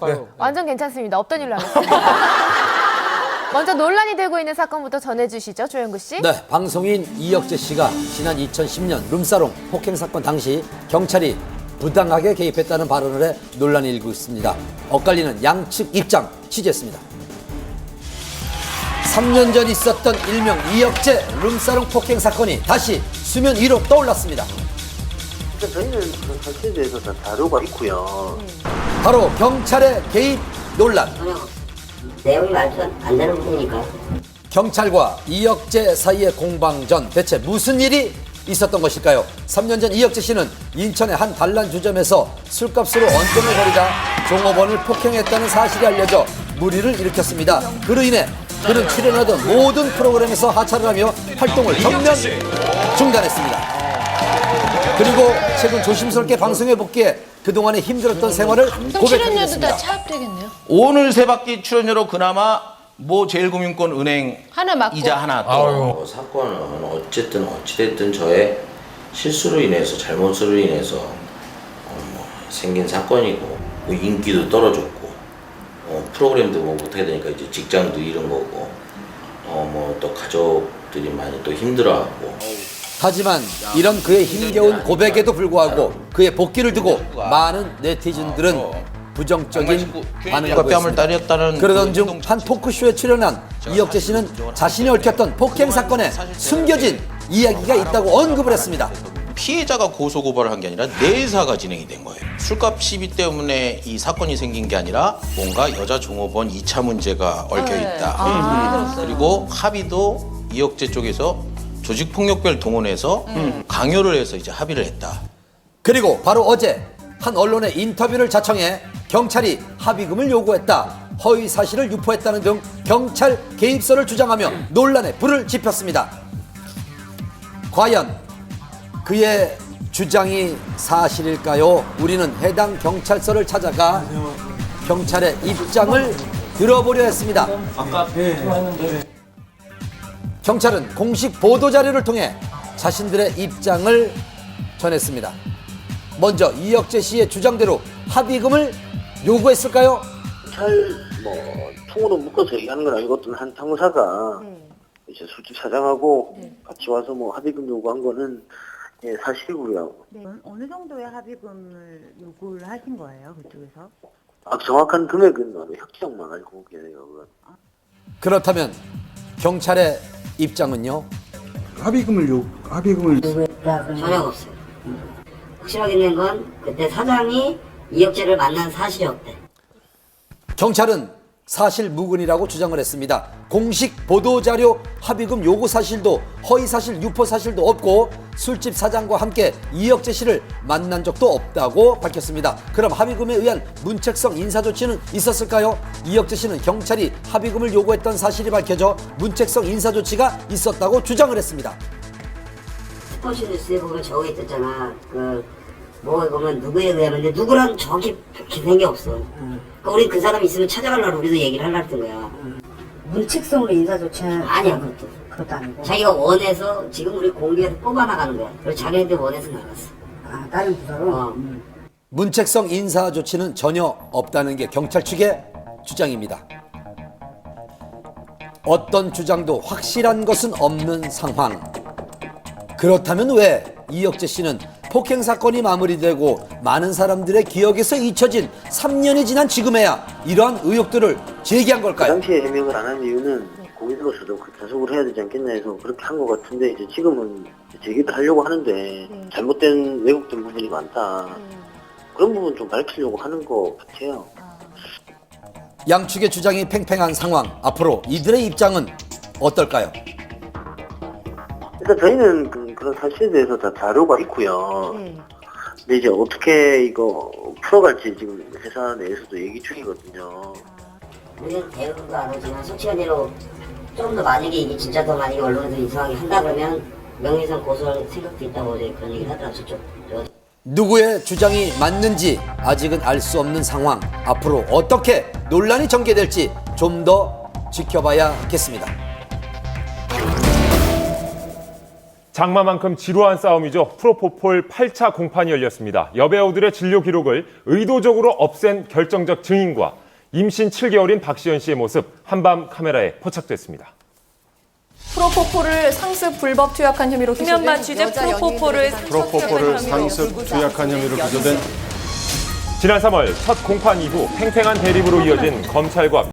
네. 완전 괜찮습니다. 없던 일로 하겠습니다. 먼저 논란이 되고 있는 사건부터 전해주시죠, 조영구 씨. 네, 방송인 이혁재 씨가 지난 2010년 룸사롱 폭행 사건 당시 경찰이 부당하게 개입했다는 발언을 해 논란이 일고 있습니다. 엇갈리는 양측 입장 취재했습니다. 3년 전 있었던 일명 이혁재 룸사롱 폭행 사건이 다시 수면 위로 떠올랐습니다. 저희는 그런 사실에 대해서 다 자료가 있고요. 바로 경찰의 개입 논란. 내용이 말도 안 되는 부분이니까. 경찰과 이혁재 사이의 공방전 대체 무슨 일이 있었던 것일까요? 3년 전 이혁재 씨는 인천의 한 단란주점에서 술값으로 언쟁을 벌이자 종업원을 폭행했다는 사실이 알려져 물의를 일으켰습니다. 그로 인해 그는 출연하던 모든 프로그램에서 하차를 하며 활동을 전면 중단했습니다. 그리고 최근 조심스럽게 방송에 복귀해 그동안의 힘들었던 생활을 출연료도 고백했습니다. 다 차압되겠네요. 오늘 세 바퀴 출연료로 그나마 뭐 제일금융권 은행 하나 맞고. 이자 하나 또. 사건은 어찌됐든 저의 실수로 인해서 잘못으로 인해서 생긴 사건이고 뭐 인기도 떨어졌고 프로그램도 뭐 못하게 되니까 이제 직장도 잃은 거고 뭐 또 가족들이 많이 또 힘들어하고. 하지만 이런 그의 힘겨운 고백에도 불구하고 그의 복귀를 두고 많은 네티즌들은 부정적인 반응을 뺨을 보였습니다. 따렸다는 그러던 중 한 토크쇼에 출연한 이혁재 씨는 자신이 얽혔던 폭행 사건에 숨겨진 이야기가 있다고 언급을 했습니다. 피해자가 고소고발을 한 게 아니라 내사가 진행이 된 거예요. 술값 시비 때문에 이 사건이 생긴 게 아니라 뭔가 여자 종업원 2차 문제가 얽혀 있다. 그리고 합의도 이혁재 쪽에서 조직폭력배를 동원해서 강요를 해서 이제 합의를 했다. 그리고 바로 어제 한 언론의 인터뷰를 자청해 경찰이 합의금을 요구했다, 허위 사실을 유포했다는 등 경찰 개입설을 주장하며 논란에 불을 지폈습니다. 과연 그의 주장이 사실일까요? 우리는 해당 경찰서를 찾아가 경찰의 입장을 들어보려 했습니다. 경찰은 공식 보도자료를 통해 자신들의 입장을 전했습니다. 먼저 이혁재 씨의 주장대로 합의금을 요구했을까요? 경찰 통으로 묶어서 얘기하는 건 아니고 어떤 한 상무사가 이제 술집 사장하고 같이 와서 합의금 요구한 거는 사실이고요. 네. 어느 정도의 합의금을 요구를 하신 거예요, 그쪽에서? 정확한 금액은 협정만 알고 계세요. 그렇다면 경찰의 입장은요? 합의금을 전혀 없어요. 확실하게 있는 건 그때 사장이 이혁재를 만난 사실이 없대. 경찰은 사실 무근이라고 주장을 했습니다. 공식 보도자료 합의금 요구 사실도 허위 사실 유포 사실도 없고 술집 사장과 함께 이혁재 씨를 만난 적도 없다고 밝혔습니다. 그럼 합의금에 의한 문책성 인사조치는 있었을까요? 이혁재 씨는 경찰이 합의금을 요구했던 사실이 밝혀져 문책성 인사조치가 있었다고 주장을 했습니다. 스포츠 뉴스에 보면 저거 있었잖아. 뭐에 보면 누구에 의하면 누구랑 정확히 밝힌 게 없어. 그러니까 우리 그 사람 있으면 찾아가려고 우리도 얘기를 하려고 했던 거야. 문책성으로 인사조치는 아니야, 그것도 아니고. 자기가 원해서 지금 우리 공개해서 뽑아나가는 거야. 그리고 자기한테 원해서 나갔어. 다른 부서로? 문책성 인사 조치는 전혀 없다는 게 경찰 측의 주장입니다. 어떤 주장도 확실한 것은 없는 상황. 그렇다면 왜 이혁재 씨는 폭행 사건이 마무리되고 많은 사람들의 기억에서 잊혀진 3년이 지난 지금에야 이러한 의혹들을 제기한 그 걸까요? 당시에 해명을 안 한 이유는 공인으로서도 단속을 해야 되지 않겠나 해서 그렇게 한 것 같은데 이제 지금은 제기를 하려고 하는데 잘못된 왜곡된 부분이 많다. 그런 부분 좀 밝히려고 하는 것 같아요. 양측의 주장이 팽팽한 상황. 앞으로 이들의 입장은 어떨까요? 일단 저희는 그런 사실에 대해서 다 자료가 있고요. 근데 이제 어떻게 이거 풀어갈지 지금 회사 내에서도 얘기 중이거든요. 우리는 대응도 안 하지만 솔직한대로 좀 더 만약에 이게 진짜 더 만약에 언론에서 이상하게 한다 그러면 명예훼손 고소할 생각도 있다고 어제 그런 얘기를 하더라고요. 저쪽. 누구의 주장이 맞는지 아직은 알 수 없는 상황. 앞으로 어떻게 논란이 전개될지 좀 더 지켜봐야겠습니다. 장마만큼 지루한 싸움이죠. 프로포폴 8차 공판이 열렸습니다. 여배우들의 진료 기록을 의도적으로 없앤 결정적 증인과 임신 7개월인 박시연 씨의 모습 한밤 카메라에 포착됐습니다. 프로포폴을 상습 불법 투약한 혐의로 김현만 취재 프로포폴을 상습 투약한 혐의로 기소된 지난 3월 첫 공판 이후 팽팽한 대립으로 이어진 검찰과